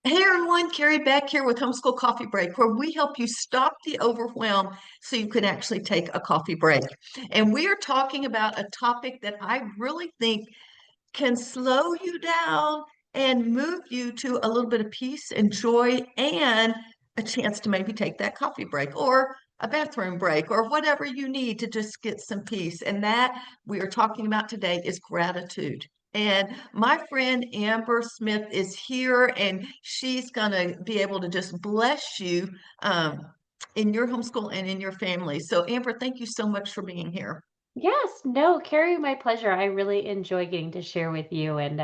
Hey everyone, Carrie back here with Homeschool Coffee Break, where we help you stop the overwhelm so you can actually take a coffee break. And we are talking about a topic that I really think can slow you down and move you to a little bit of peace and joy and a chance to maybe take that coffee break or a bathroom break or whatever you need to just get some peace. And that we are talking about today is gratitude. And my friend Amber Smith is here, and she's going to be able to just bless you in your homeschool and in your family. So, Amber, thank you so much for being here. Yes, no, Carrie, my pleasure. I really enjoy getting to share with you and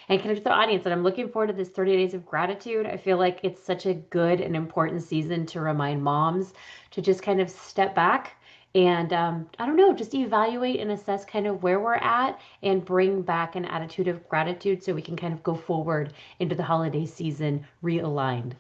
connect with the audience. And I'm looking forward to this 30 days of gratitude. I feel like it's such a good and important season to remind moms to just kind of step back and I don't know, just evaluate and assess kind of where we're at and bring back an attitude of gratitude so we can kind of go forward into the holiday season realigned.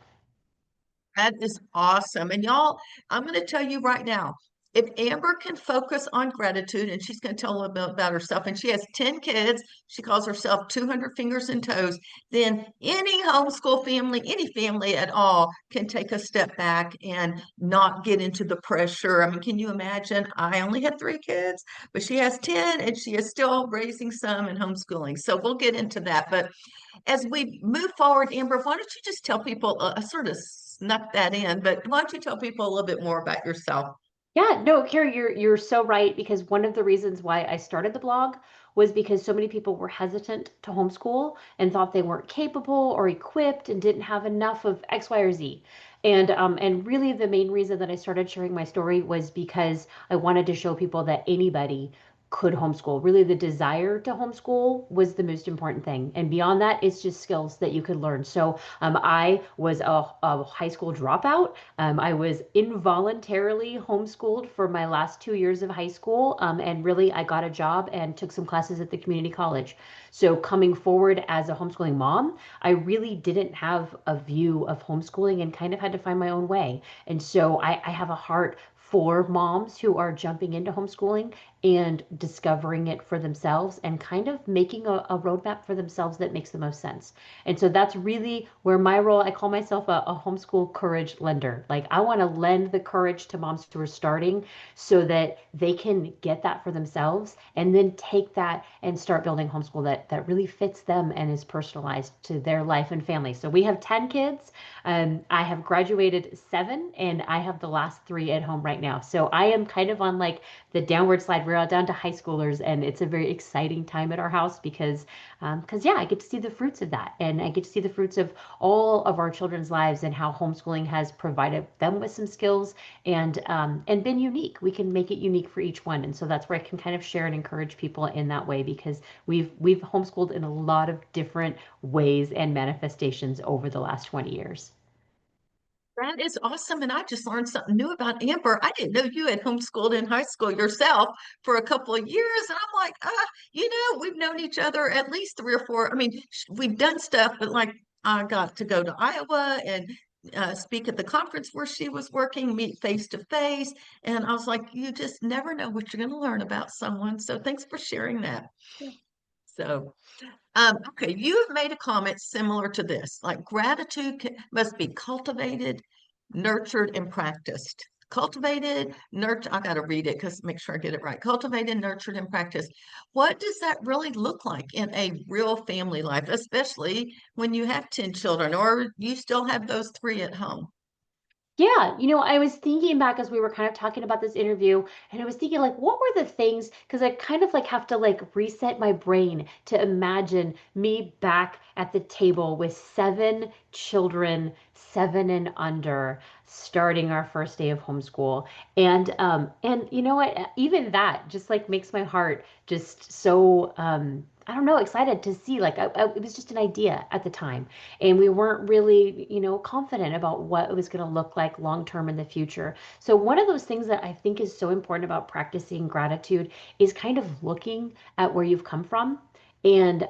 That is awesome. And y'all, I'm going to tell you right now, if Amber can focus on gratitude, and she's going to tell a little bit about herself, and she has 10 kids, she calls herself 200 fingers and toes, then any homeschool family, any family at all, can take a step back and not get into the pressure. I mean, can you imagine? I only had 3 kids, but she has 10, and she is still raising some and homeschooling. So we'll get into that. But as we move forward, Amber, why don't you just tell people, I sort of snuck that in, but why don't you tell people a little bit more about yourself? Yeah, no, Carrie, you're so right because one of the reasons why I started the blog was because so many people were hesitant to homeschool and thought they weren't capable or equipped and didn't have enough of X, Y, or Z. And really the main reason that I started sharing my story was because I wanted to show people that anybody could homeschool. Really, the desire to homeschool was the most important thing. And beyond that, it's just skills that you could learn. So I was a high school dropout. I was involuntarily homeschooled for my last 2 years of high school. And really, I got a job and took some classes at the community college. So, coming forward as a homeschooling mom, I really didn't have a view of homeschooling and kind of had to find my own way. And so, I have a heart for moms who are jumping into homeschooling and discovering it for themselves and kind of making a roadmap for themselves that makes the most sense. And so that's really where my role, I call myself a homeschool courage lender. Like I want to lend the courage to moms who are starting so that they can get that for themselves and then take that and start building homeschool that really fits them and is personalized to their life and family. So we have 10 kids. I have graduated 7 and I have the last 3 at home right now. So I am kind of on like the downward slide. We're all down to high schoolers and it's a very exciting time at our house because yeah, I get to see the fruits of that, and I get to see the fruits of all of our children's lives and how homeschooling has provided them with some skills and been unique. We can make it unique for each one, and so that's where I can kind of share and encourage people in that way because we've homeschooled in a lot of different ways and manifestations over the last 20 years. That is awesome. And I just learned something new about Amber. I didn't know you had homeschooled in high school yourself for a couple of years. And I'm like, we've known each other at least 3 or 4. I mean, we've done stuff, but like I got to go to Iowa and speak at the conference where she was working, meet face to face. And I was like, you just never know what you're going to learn about someone. So thanks for sharing that. So, okay, you have made a comment similar to this, like gratitude must be cultivated, nurtured, and practiced. Cultivated, nurtured, I got to read it because make sure I get it right. Cultivated, nurtured, and practiced. What does that really look like in a real family life, especially when you have 10 children or you still have those 3 at home? Yeah, I was thinking back as we were kind of talking about this interview, and I was thinking like, what were the things? Because I kind of like have to like reset my brain to imagine me back at the table with 7 children, 7 and under, starting our first day of homeschool. And you know what? Even that just like makes my heart just so I don't know, excited to see. Like, it was just an idea at the time and we weren't really, confident about what it was going to look like long term in the future. So one of those things that I think is so important about practicing gratitude is kind of looking at where you've come from and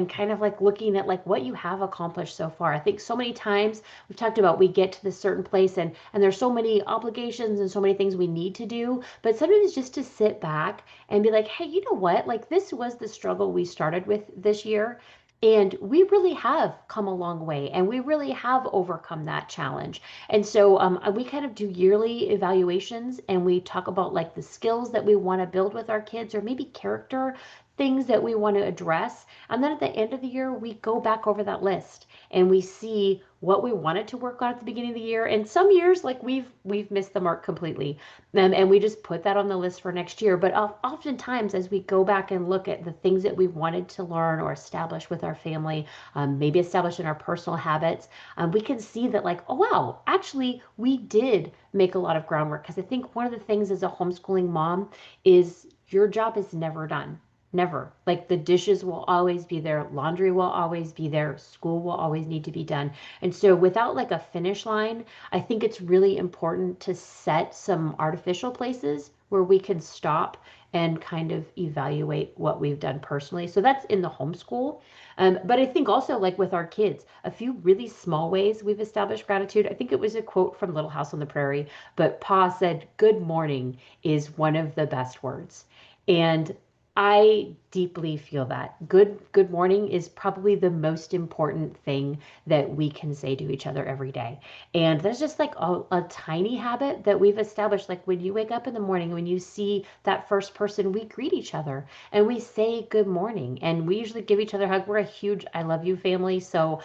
kind of like looking at like what you have accomplished so far. I think so many times we've talked about we get to this certain place and there's so many obligations and so many things we need to do, but sometimes just to sit back and be like, hey, you know what, like this was the struggle we started with this year. And we really have come a long way and we really have overcome that challenge. And so we kind of do yearly evaluations and we talk about like the skills that we want to build with our kids or maybe character things that we want to address. And then at the end of the year, we go back over that list and we see what we wanted to work on at the beginning of the year. And some years, like we've missed the mark completely, and we just put that on the list for next year. But oftentimes, as we go back and look at the things that we wanted to learn or establish with our family, maybe establish in our personal habits, we can see that, like, oh, wow, actually, we did make a lot of groundwork. Because I think one of the things as a homeschooling mom is your job is never done. Never. Like the dishes will always be there, laundry will always be there, school will always need to be done. And so, without like a finish line, I think it's really important to set some artificial places where we can stop and kind of evaluate what we've done personally. So that's in the homeschool. But I think also, like with our kids, a few really small ways we've established gratitude. I think it was a quote from Little House on the Prairie, but Pa said, "Good morning is one of the best words." And I deeply feel that. Good morning is probably the most important thing that we can say to each other every day. And there's just like a tiny habit that we've established. Like when you wake up in the morning, when you see that first person, we greet each other and we say good morning. And we usually give each other a hug. We're a huge I love you family. So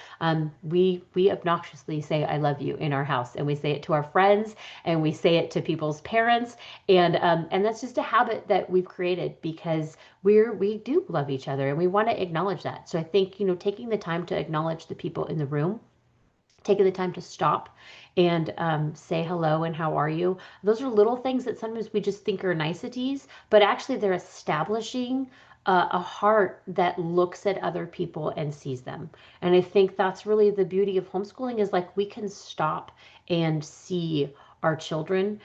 we obnoxiously say I love you in our house. And we say it to our friends and we say it to people's parents. And that's just a habit that we've created because we do love each other and we want to acknowledge that. So I think, taking the time to acknowledge the people in the room, taking the time to stop and say hello and how are you. Those are little things that sometimes we just think are niceties, but actually they're establishing a heart that looks at other people and sees them. And I think that's really the beauty of homeschooling is like we can stop and see our children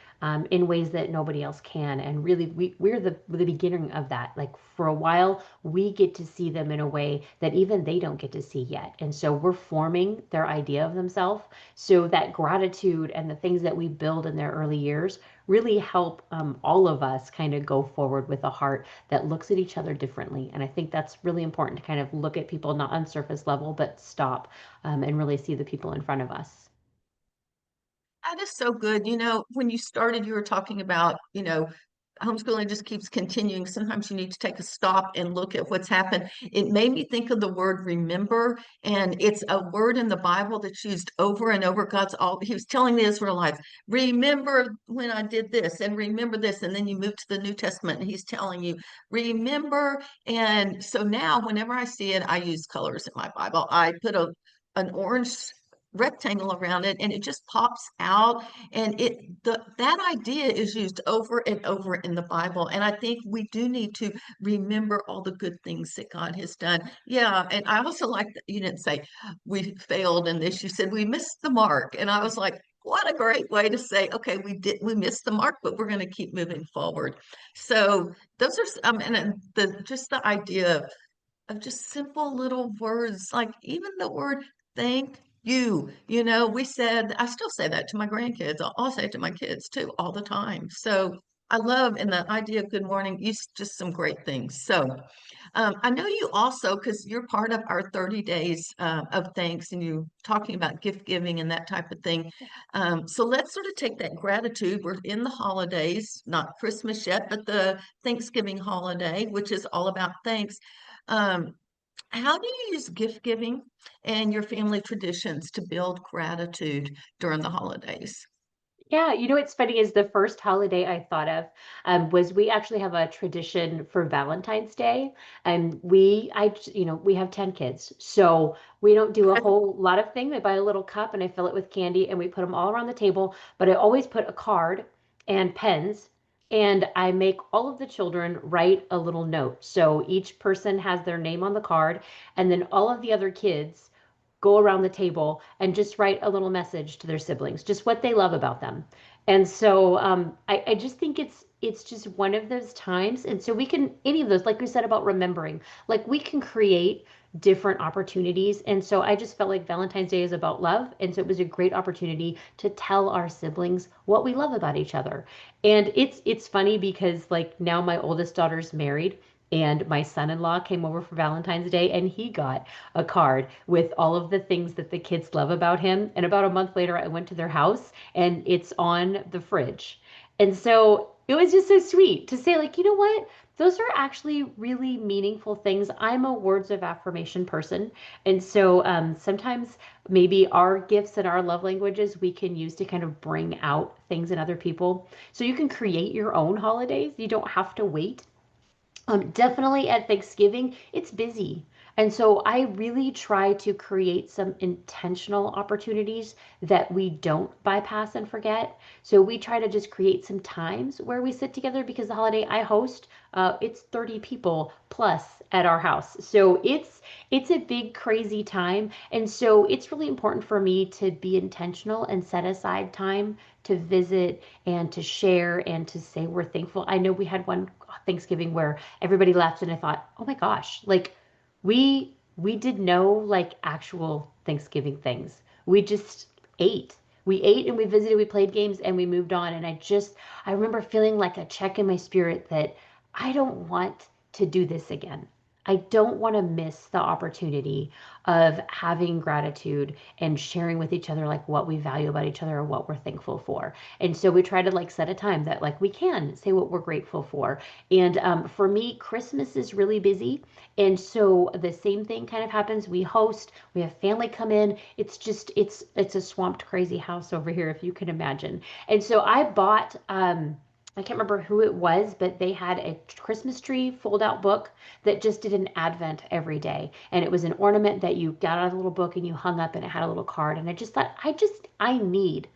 in ways that nobody else can. And really, we're the beginning of that. Like for a while, we get to see them in a way that even they don't get to see yet. And so we're forming their idea of themselves. So that gratitude and the things that we build in their early years really help all of us kind of go forward with a heart that looks at each other differently. And I think that's really important to kind of look at people not on surface level, but stop and really see the people in front of us. That is so good. When you started, you were talking about, homeschooling just keeps continuing. Sometimes you need to take a stop and look at what's happened. It made me think of the word remember, and it's a word in the Bible that's used over and over. He was telling the Israelites, remember when I did this, and remember this. And then you move to the New Testament, and he's telling you, remember. And so now, whenever I see it, I use colors in my Bible. I put an orange rectangle around it and it just pops out, and that idea is used over and over in the Bible, and I think we do need to remember all the good things that God has done. Yeah, and I also like that you didn't say we failed in this, you said we missed the mark, and I was like, what a great way to say, okay, we missed the mark, but we're going to keep moving forward. So those are and the just the idea of just simple little words, like even the word thank you. We said, I still say that to my grandkids. I'll say it to my kids too all the time. So I love in the idea of good morning, just some great things. So I know you also, because you're part of our 30 days of thanks and you talking about gift giving and that type of thing. So let's sort of take that gratitude. We're in the holidays, not Christmas yet, but the Thanksgiving holiday, which is all about thanks. Um, how do you use gift giving and your family traditions to build gratitude during the holidays? Yeah, what's funny is the first holiday I thought of was we actually have a tradition for Valentine's Day, and we have 10 kids, so we don't do a whole lot of thing. I buy a little cup and I fill it with candy, and we put them all around the table. But I always put a card and pens, and I make all of the children write a little note. So each person has their name on the card, and then all of the other kids go around the table and just write a little message to their siblings, just what they love about them. And so I just think it's just one of those times. And so we can any of those, like we said about remembering, like we can create different opportunities. And so I just felt like Valentine's Day is about love. And so it was a great opportunity to tell our siblings what we love about each other. And it's funny because like now my oldest daughter's married And my son-in-law came over for Valentine's Day and he got a card with all of the things that the kids love about him. And about a month later, I went to their house and it's on the fridge. And so it was just so sweet to say, like, you know what? Those are actually really meaningful things. I'm a words of affirmation person. And so sometimes maybe our gifts and our love languages we can use to kind of bring out things in other people. So you can create your own holidays. You don't have to wait. Definitely at Thanksgiving, it's busy. And so I really try to create some intentional opportunities that we don't bypass and forget. So we try to just create some times where we sit together because the holiday I host, it's 30 people plus at our house. So it's a big crazy time. And so it's really important for me to be intentional and set aside time to visit and to share and to say we're thankful. I know we had one Thanksgiving where everybody left and I thought, "Oh my gosh, like we did no like actual Thanksgiving things. We just ate. We ate and we visited, we played games and we moved on." And I remember feeling like a check in my spirit that I don't want to do this again. I don't want to miss the opportunity of having gratitude and sharing with each other like what we value about each other or what we're thankful for. And so we try to like set a time that like we can say what we're grateful for. And for me, Christmas is really busy. And so the same thing kind of happens. We host, we have family come in. It's just, it's a swamped, crazy house over here, if you can imagine. And so I bought, I can't remember who it was, but they had a Christmas tree fold out book that just did an advent every day. And it was an ornament that you got out of a little book and you hung up and it had a little card. And I just thought, I need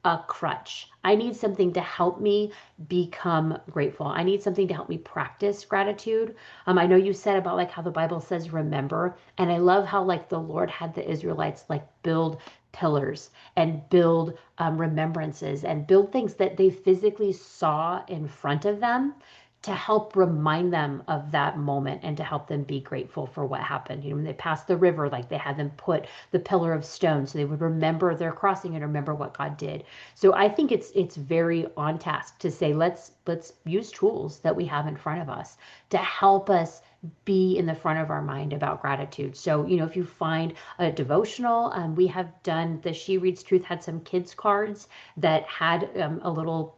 a crutch. I need something to help me become grateful. I need something to help me practice gratitude. I know you said about like how the Bible says remember, and I love how like the Lord had the Israelites like build pillars and build remembrances and build things that they physically saw in front of them to help remind them of that moment and to help them be grateful for what happened. You know, when they passed the river, like they had them put the pillar of stone so they would remember their crossing and remember what God did. So I think it's very on task to say let's use tools that we have in front of us to help us be in the front of our mind about gratitude. So, you know, if you find a devotional, we have done the She Reads Truth had some kids cards that had a little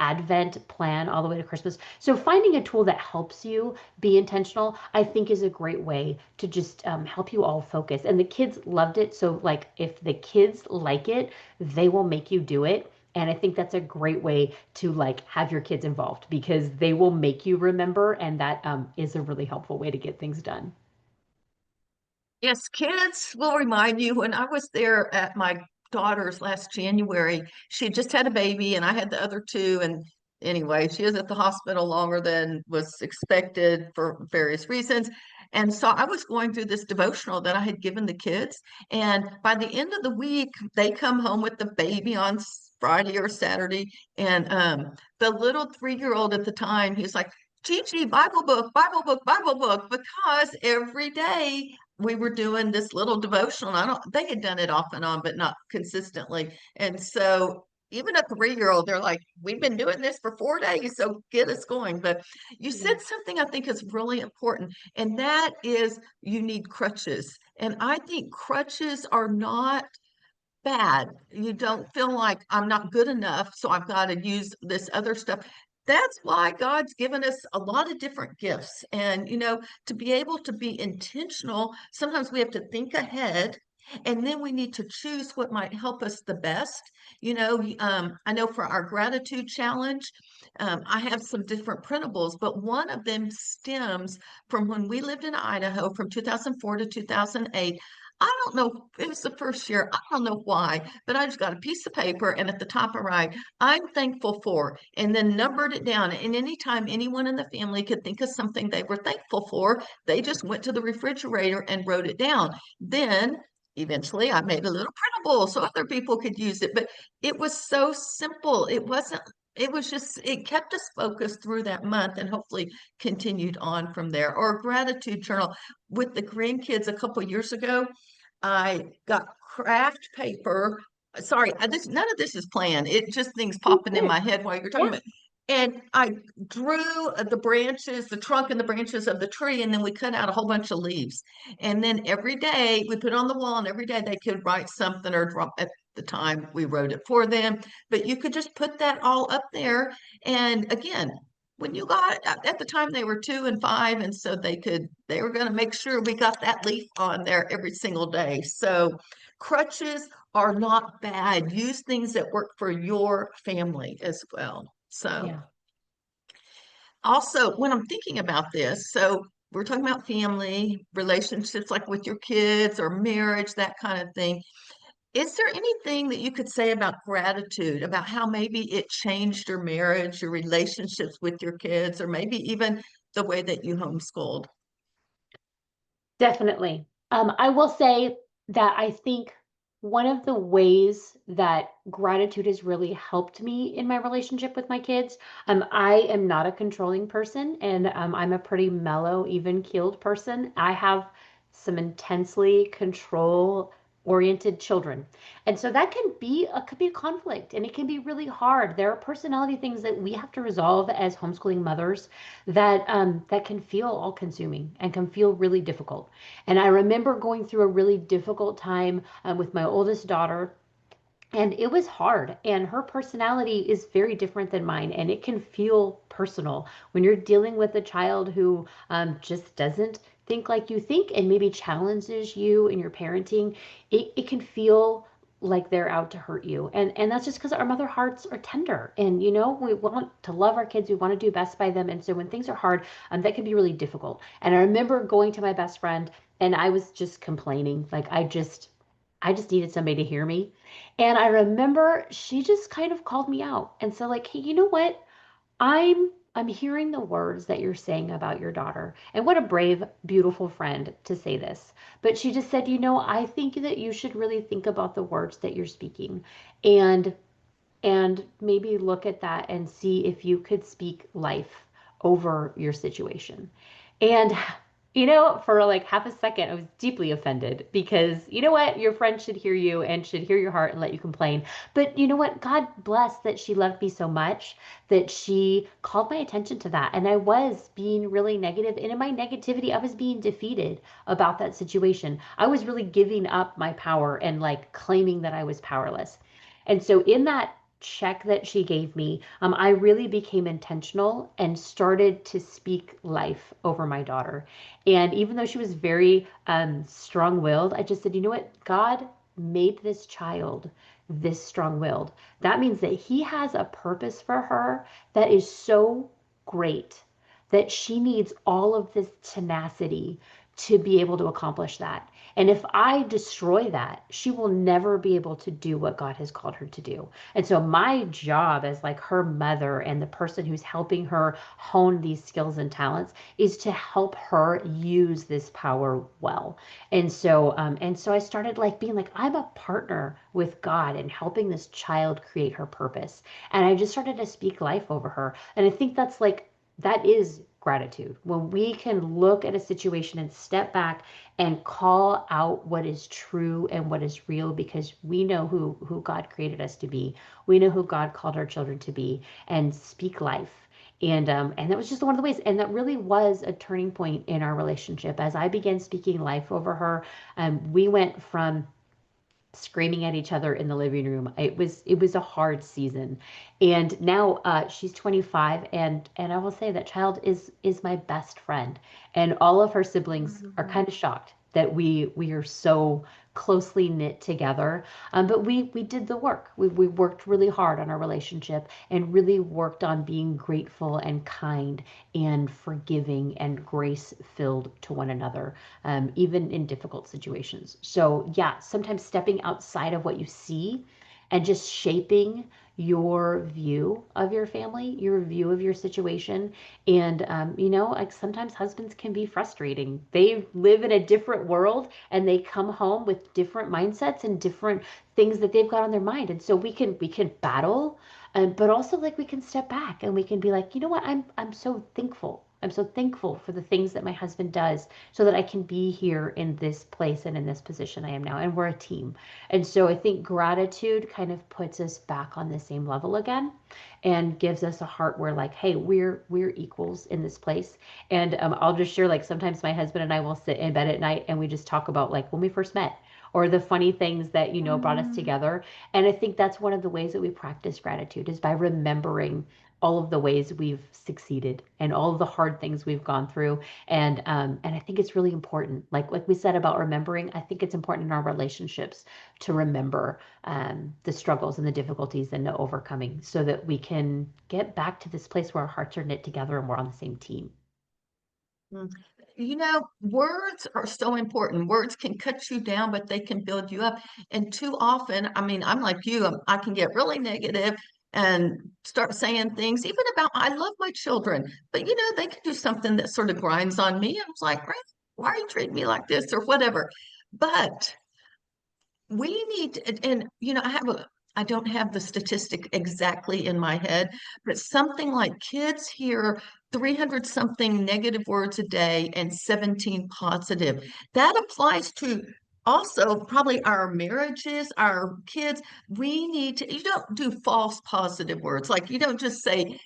Advent plan all the way to Christmas. So finding a tool that helps you be intentional, I think is a great way to just help you all focus. And the kids loved it. So like if the kids like it, they will make you do it. And I think that's a great way to like have your kids involved because they will make you remember. And that is a really helpful way to get things done. Yes, kids will remind you. When I was there at my daughter's last January, she had just had a baby and I had the other two. And anyway, she was at the hospital longer than was expected for various reasons. And so I was going through this devotional that I had given the kids. And by the end of the week, they come home with the baby on Friday or Saturday. And the little 3-year-old at the time, he's like, Gigi, Bible book, Bible book, Bible book, because every day we were doing this little devotional. And I don't, they had done it off and on, but not consistently. And so even a 3-year-old, they're like, we've been doing this for 4 days, so get us going. But you Yeah. said something I think is really important, and that is you need crutches. And I think crutches are not bad. You don't feel like I'm not good enough, so I've got to use this other stuff. That's why God's given us a lot of different gifts. And, you know, to be able to be intentional, sometimes we have to think ahead and then we need to choose what might help us the best. You know, I know for our gratitude challenge, I have some different printables, but one of them stems from when we lived in Idaho from 2004 to 2008. I don't know, it was the first year. I don't know why, but I just got a piece of paper and at the top I write, I'm thankful for, and then numbered it down. And anytime anyone in the family could think of something they were thankful for, they just went to the refrigerator and wrote it down. Then eventually I made a little printable so other people could use it. But it was so simple. It wasn't, it was just, it kept us focused through that month and hopefully continued on from there. Or a gratitude journal with the grandkids a couple years ago. I got craft paper. Sorry, none of this is planned. It just things Oh, popping in good. my head while you're talking Yeah. about. And I drew the branches, the trunk and the branches of the tree, and then we cut out a whole bunch of leaves. And then every day we put it on the wall, and every day they could write something or draw. At the time, we wrote it for them, but you could just put that all up there. And again, when you got at the time they were 2 and 5, and so they were going to make sure we got that leaf on there every single day. So crutches are not bad. Use things that work for your family as well. So Yeah. also, when I'm thinking about this, so we're talking about family, relationships like with your kids or marriage, that kind of thing. Is there anything that you could say about gratitude, about how maybe it changed your marriage, your relationships with your kids, or maybe even the way that you homeschooled? Definitely. I will say that I think one of the ways that gratitude has really helped me in my relationship with my kids, I am not a controlling person, and I'm a pretty mellow, even keeled person. I have some intensely control oriented children. And so that could be a conflict, and it can be really hard. There are personality things that we have to resolve as homeschooling mothers that can feel all consuming and can feel really difficult. And I remember going through a really difficult time with my oldest daughter, and it was hard. And her personality is very different than mine, and it can feel personal when you're dealing with a child who just doesn't think like you think and maybe challenges you in your parenting. It can feel like they're out to hurt you, and that's just because our mother hearts are tender, and we want to love our kids, we want to do best by them, and so when things are hard, that can be really difficult. And I remember going to my best friend, and I was just complaining, like I just needed somebody to hear me. And I remember she just kind of called me out and said, like, hey, you know what? I'm hearing the words that you're saying about your daughter. And what a brave, beautiful friend to say this. But she just said, I think that you should really think about the words that you're speaking. And and maybe look at that and see if you could speak life over your situation. And for like half a second, I was deeply offended because you know what? Your friend should hear you and should hear your heart and let you complain. But you know what? God bless that she loved me so much that she called my attention to that. And I was being really negative. And in my negativity, I was being defeated about that situation. I was really giving up my power and like claiming that I was powerless. And so in that check that she gave me, I really became intentional and started to speak life over my daughter. And even though she was very strong-willed, I just said, you know what? God made this child this strong-willed. That means that He has a purpose for her that is so great that she needs all of this tenacity to be able to accomplish that. And if I destroy that, she will never be able to do what God has called her to do. And so my job as like her mother and the person who's helping her hone these skills and talents is to help her use this power well. And so I started like being like, I'm a partner with God in helping this child create her purpose. And I just started to speak life over her. And I think that is gratitude. When we can look at a situation and step back and call out what is true and what is real because we know who God created us to be. We know who God called our children to be and speak life. And that was just one of the ways. And that really was a turning point in our relationship. As I began speaking life over her, we went from screaming at each other in the living room. It was a hard season, and now she's 25, and I will say that child is my best friend, and all of her siblings are Mhm. kind of shocked that we are so closely knit together. But we did the work. We worked really hard on our relationship and really worked on being grateful and kind and forgiving and grace filled to one another, even in difficult situations. So, yeah, sometimes stepping outside of what you see and just shaping your view of your family, your view of your situation. And, like sometimes husbands can be frustrating. They live in a different world and they come home with different mindsets and different things that they've got on their mind. And so we can battle, but also like we can step back and we can be like, you know what, I'm so thankful I'm so thankful for the things that my husband does so that I can be here in this place and in this position I am now. And we're a team. And so I think gratitude kind of puts us back on the same level again and gives us a heart where like, hey, we're equals in this place. And I'll just share like sometimes my husband and I will sit in bed at night and we just talk about like when we first met or the funny things that brought us Mm. together. And I think that's one of the ways that we practice gratitude is by remembering all of the ways we've succeeded and all of the hard things we've gone through. And I think it's really important. Like we said about remembering, I think it's important in our relationships to remember the struggles and the difficulties and the overcoming so that we can get back to this place where our hearts are knit together and we're on the same team. Mm. Words are so important. Words can cut you down, but they can build you up. And too often, I mean, I'm like you, I can get really negative and start saying things, even about, I love my children, but they can do something that sort of grinds on me. I was like, "Right, why are you treating me like this or whatever?" But we need to, and I don't have the statistic exactly in my head, but something like kids hear 300 something negative words a day and 17 positive. That applies to also probably our marriages, our kids. We need to, you don't do false positive words. Like you don't just say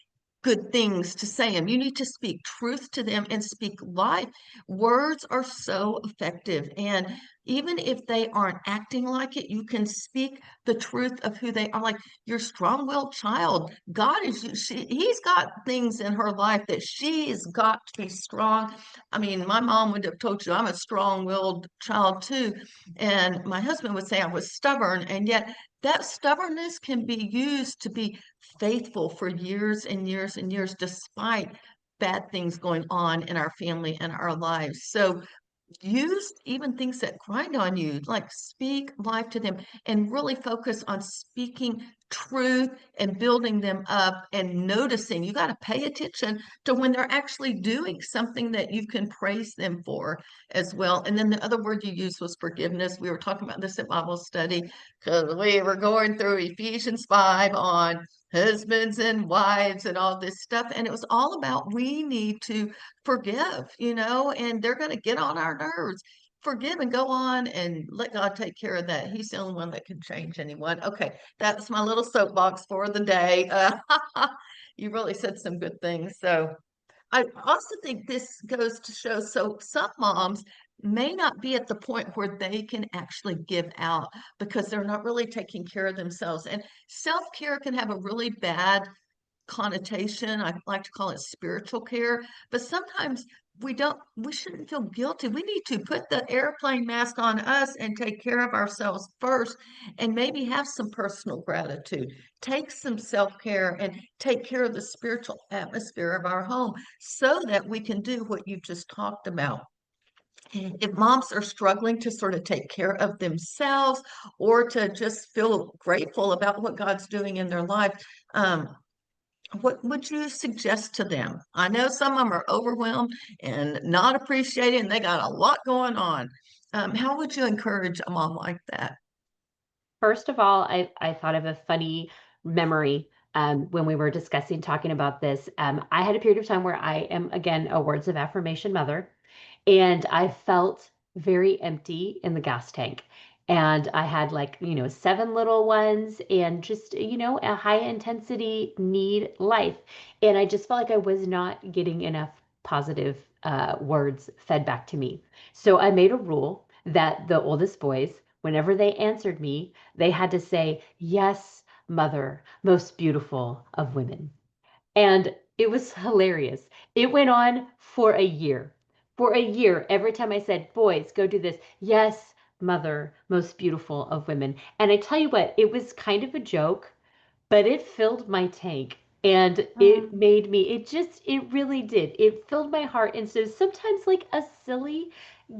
good things to say them. You need to speak truth to them and speak life. Words are so effective. And even if they aren't acting like it, you can speak the truth of who they are. Like your strong-willed child, God He's got things in her life that she's got to be strong. I mean, my mom would have told you I'm a strong-willed child too. And my husband would say I was stubborn. And yet that stubbornness can be used to be faithful for years and years and years, despite bad things going on in our family and our lives. So use even things that grind on you, like speak life to them and really focus on speaking truth and building them up and noticing. You got to pay attention to when they're actually doing something that you can praise them for as well. And then the other word you used was forgiveness. We were talking about this at Bible study because we were going through Ephesians 5 on husbands and wives and all this stuff. And it was all about we need to forgive, and they're going to get on our nerves. Forgive and go on and let God take care of that. He's the only one that can change anyone. Okay, that's my little soapbox for the day. You really said some good things. So I also think this goes to show so some moms may not be at the point where they can actually give out because they're not really taking care of themselves. And self-care can have a really bad connotation. I like to call it spiritual care, but sometimes we shouldn't feel guilty. We need to put the airplane mask on us and take care of ourselves first and maybe have some personal gratitude. Take some self-care and take care of the spiritual atmosphere of our home so that we can do what you just talked about. If moms are struggling to sort of take care of themselves or to just feel grateful about what God's doing in their life, what would you suggest to them? I know some of them are overwhelmed and not appreciating, and they got a lot going on. How would you encourage a mom like that? First of all, I thought of a funny memory when we were discussing talking about this. I had a period of time where I am, again, a words of affirmation mother, and I felt very empty in the gas tank. And I had like, seven little ones and just, a high intensity need life. And I just felt like I was not getting enough positive words fed back to me. So I made a rule that the oldest boys, whenever they answered me, they had to say, "Yes, mother, most beautiful of women." And it was hilarious. It went on for a year. For a year, every time I said, "Boys, go do this." "Yes, mother, most beautiful of women." And I tell you what, it was kind of a joke, but it filled my tank. And it Mm. made me, it really did. It filled my heart. And so sometimes, like a silly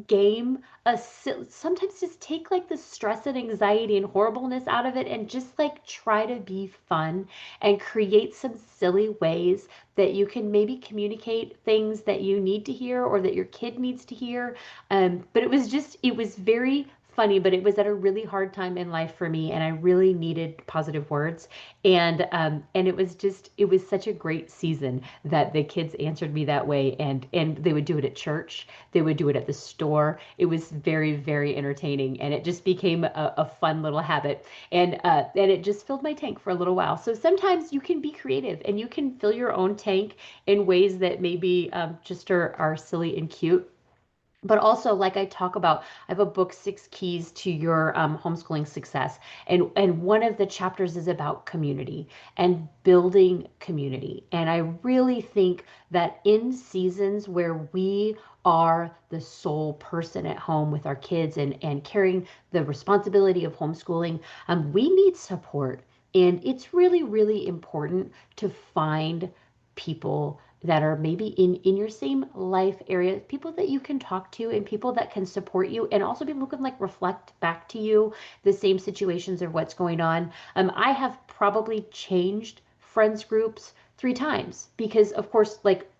game, sometimes just take like the stress and anxiety and horribleness out of it and just like try to be fun and create some silly ways that you can maybe communicate things that you need to hear or that your kid needs to hear. But it was very funny, but it was at a really hard time in life for me, and I really needed positive words. And it was such a great season that the kids answered me that way, and they would do it at church, they would do it at the store. It was very, very entertaining, and it just became a fun little habit. And it just filled my tank for a little while. So sometimes you can be creative and you can fill your own tank in ways that maybe just are silly and cute. But also, like I talk about, I have a book, Six Keys to Your Homeschooling Success. And one of the chapters is about community and building community. And I really think that in seasons where we are the sole person at home with our kids and carrying the responsibility of homeschooling, we need support. And it's really, really important to find people that are maybe in your same life area, people that you can talk to and people that can support you, and also people who can like reflect back to you the same situations of what's going on. I have probably changed friends groups 3 times because of course like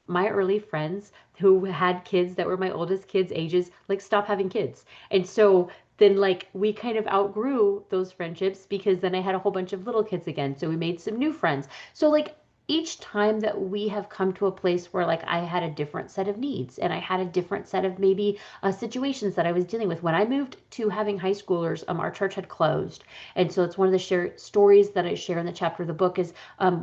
my early friends who had kids that were my oldest kids' ages, like stop having kids. And so then like we kind of outgrew those friendships because then I had a whole bunch of little kids again. So we made some new friends. So like each time that we have come to a place where like I had a different set of needs and I had a different set of maybe situations that I was dealing with. When I moved to having high schoolers, our church had closed. And so it's one of the stories that I share in the chapter of the book is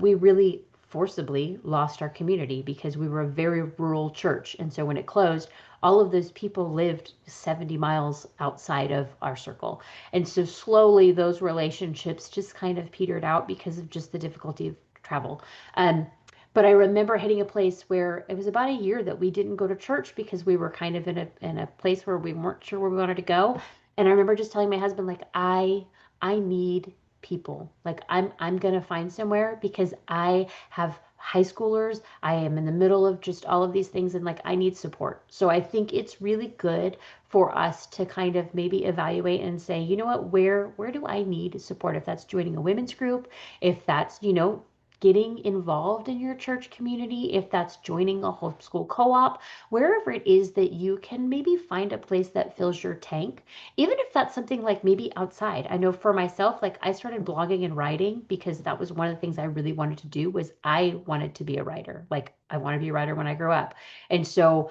we really forcibly lost our community because we were a very rural church. And so when it closed, all of those people lived 70 miles outside of our circle. And so slowly those relationships just kind of petered out because of just the difficulty of travel. Um, but I remember hitting a place where it was about a year that we didn't go to church because we were kind of in a place where we weren't sure where we wanted to go. And I remember just telling my husband, like, I need people. Like I'm gonna find somewhere because I have high schoolers. I am in the middle of just all of these things and like I need support. So I think it's really good for us to kind of maybe evaluate and say, you know what, where do I need support? If that's joining a women's group, if that's, getting involved in your church community, if that's joining a homeschool co-op, wherever it is that you can maybe find a place that fills your tank, even if that's something like maybe outside. I know for myself, like I started blogging and writing because that was one of the things I really wanted to do was I wanted to be a writer. Like I want to be a writer when I grow up. And so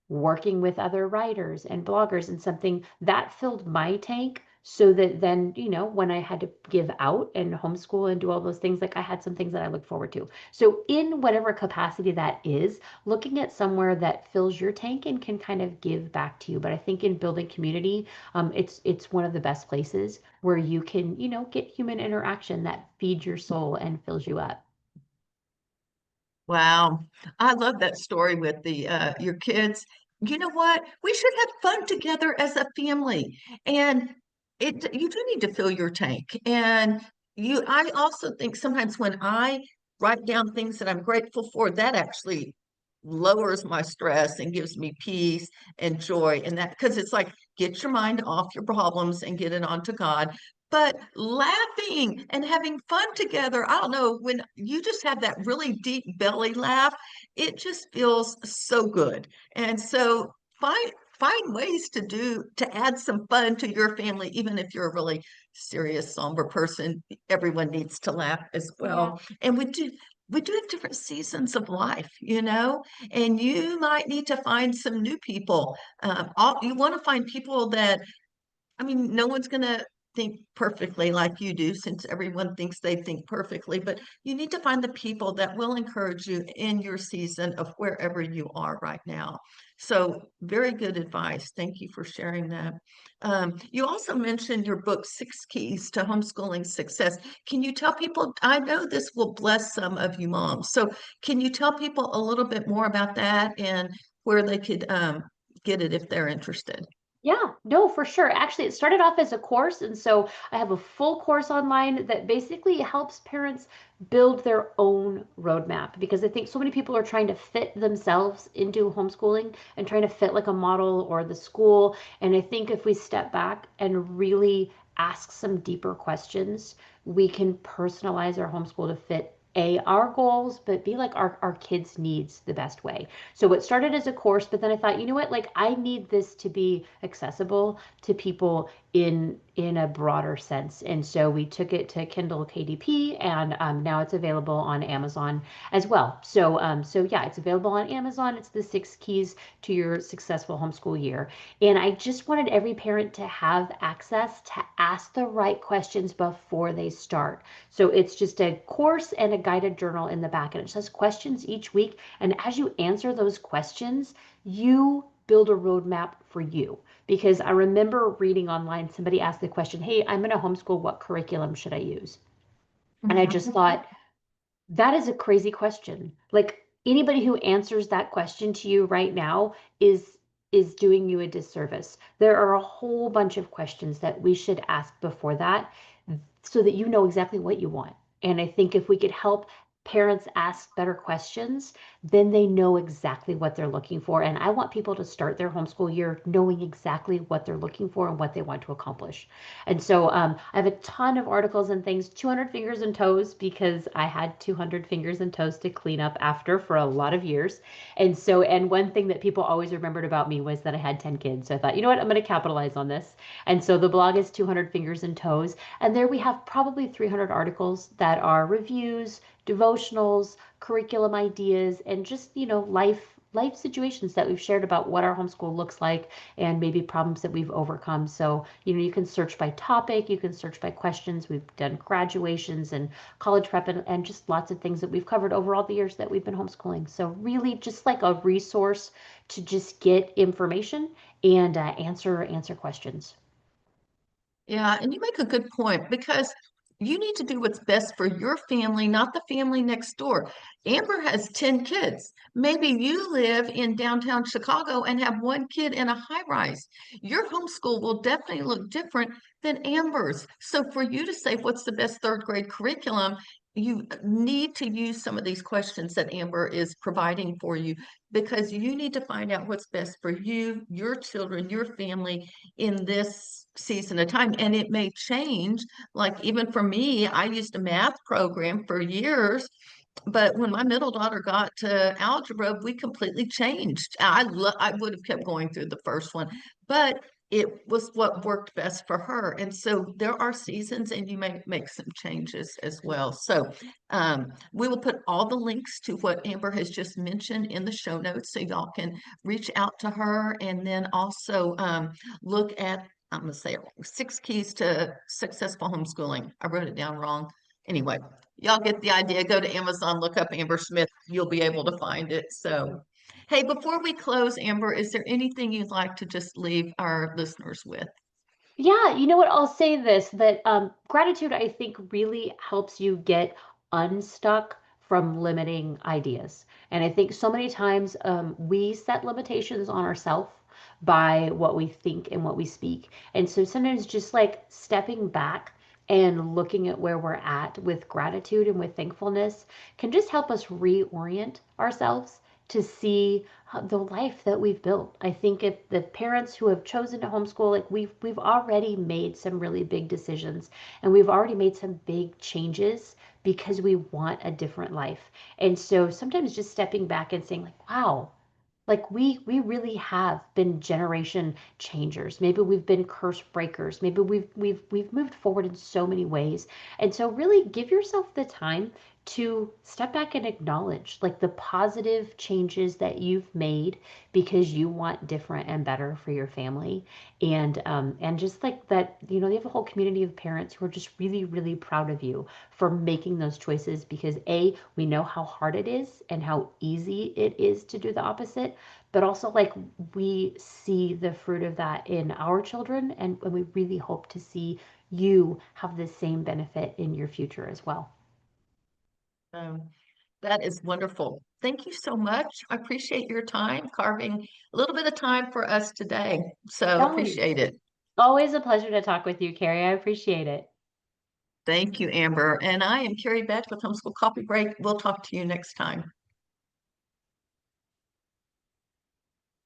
working with other writers and bloggers and something that filled my tank so that then, when I had to give out and homeschool and do all those things, like I had some things that I look forward to. So in whatever capacity that is, looking at somewhere that fills your tank and can kind of give back to you. But I think in building community, it's one of the best places where you can, get human interaction that feeds your soul and fills you up. Wow. I love that story with the your kids. You know what? We should have fun together as a family. And you do need to fill your tank. And I also think sometimes when I write down things that I'm grateful for, that actually lowers my stress and gives me peace and joy and that because it's like get your mind off your problems and get it onto God. But laughing and having fun together, I don't know, when you just have that really deep belly laugh, it just feels so good. And so find ways to add some fun to your family, even if you're a really serious, somber person. Everyone needs to laugh as Yeah. well. And we do have different seasons of life, and you might need to find some new people. You want to find people that I mean, no one's going to think perfectly like you do since everyone thinks they think perfectly, but you need to find the people that will encourage you in your season of wherever you are right now. So, very good advice. Thank you for sharing that. You also mentioned your book, Six Keys to Homeschooling Success. Can you tell people? I know this will bless some of you moms. So, can you tell people a little bit more about that and where they could get it if they're interested? Yeah, no, for sure. Actually, it started off as a course. And so I have a full course online that basically helps parents build their own roadmap because I think so many people are trying to fit themselves into homeschooling and trying to fit like a model or the school. And I think if we step back and really ask some deeper questions, we can personalize our homeschool to fit our goals, but B, like our kids' needs the best way. So it started as a course, but then I thought, you know what, like I need this to be accessible to people in a broader sense. And so we took it to Kindle KDP, and now it's available on Amazon as well. So yeah, it's available on Amazon. It's the 6 keys to your successful homeschool year. And I just wanted every parent to have access to ask the right questions before they start. So it's just a course and a guided journal in the back, and it says questions each week. And as you answer those questions, you build a roadmap for you. Because I remember reading online, somebody asked the question, hey, I'm going to homeschool. What curriculum should I use? And I just thought, that is a crazy question. Like anybody who answers that question to you right now is doing you a disservice. There are a whole bunch of questions that we should ask before that so that you know exactly what you want. And I think if we could help parents ask better questions, then they know exactly what they're looking for. And I want people to start their homeschool year knowing exactly what they're looking for and what they want to accomplish. And so I have a ton of articles and things, 200 fingers and toes, because I had 200 fingers and toes to clean up after for a lot of years. And one thing that people always remembered about me was that I had 10 kids. So I thought, you know what, I'm going to capitalize on this. And so the blog is 200 fingers and toes. And there we have probably 300 articles that are reviews, devotionals, curriculum ideas, and just, life situations that we've shared about what our homeschool looks like and maybe problems that we've overcome. So, you can search by topic, you can search by questions. We've done graduations and college prep and just lots of things that we've covered over all the years that we've been homeschooling. So really just like a resource to just get information and answer questions. Yeah, and you make a good point because you need to do what's best for your family, not the family next door. Amber has 10 kids. Maybe you live in downtown Chicago and have one kid in a high rise. Your homeschool will definitely look different than Amber's. So for you to say what's the best third grade curriculum, you need to use some of these questions that Amber is providing for you because you need to find out what's best for you, your children, your family in this season of time. And it may change. Like even for me, I used a math program for years, but when my middle daughter got to algebra, we completely changed. I would have kept going through the first one, but it was what worked best for her. And so there are seasons, and you may make some changes as well. So we will put all the links to what Amber has just mentioned in the show notes, so y'all can reach out to her, and then also look at. I'm going to say it wrong. 6 keys to successful homeschooling. I wrote it down wrong. Anyway, y'all get the idea. Go to Amazon, look up Amber Smith. You'll be able to find it. So, hey, before we close, Amber, is there anything you'd like to just leave our listeners with? Yeah, you know what? I'll say this that gratitude, I think, really helps you get unstuck from limiting ideas. And I think so many times we set limitations on ourselves by what we think and what we speak. And so sometimes just like stepping back and looking at where we're at with gratitude and with thankfulness can just help us reorient ourselves to see the life that we've built. I think if the parents who have chosen to homeschool, like we've already made some really big decisions and we've already made some big changes because we want a different life. And so sometimes just stepping back and saying like, wow, like we really have been generation changers. Maybe we've been curse breakers. Maybe we've moved forward in so many ways. And so really give yourself the time to step back and acknowledge like the positive changes that you've made because you want different and better for your family. And just like that, you have a whole community of parents who are just really, really proud of you for making those choices because we know how hard it is and how easy it is to do the opposite, but also like we see the fruit of that in our children, and we really hope to see you have the same benefit in your future as well. Um, that is wonderful. Thank you so much. I appreciate your time carving a little bit of time for us today. So appreciate Always, it. always a pleasure to talk with you, Carrie. I appreciate it. Thank you, Amber. And I am Carrie Beck with Homeschool Coffee Break. We'll talk to you next time.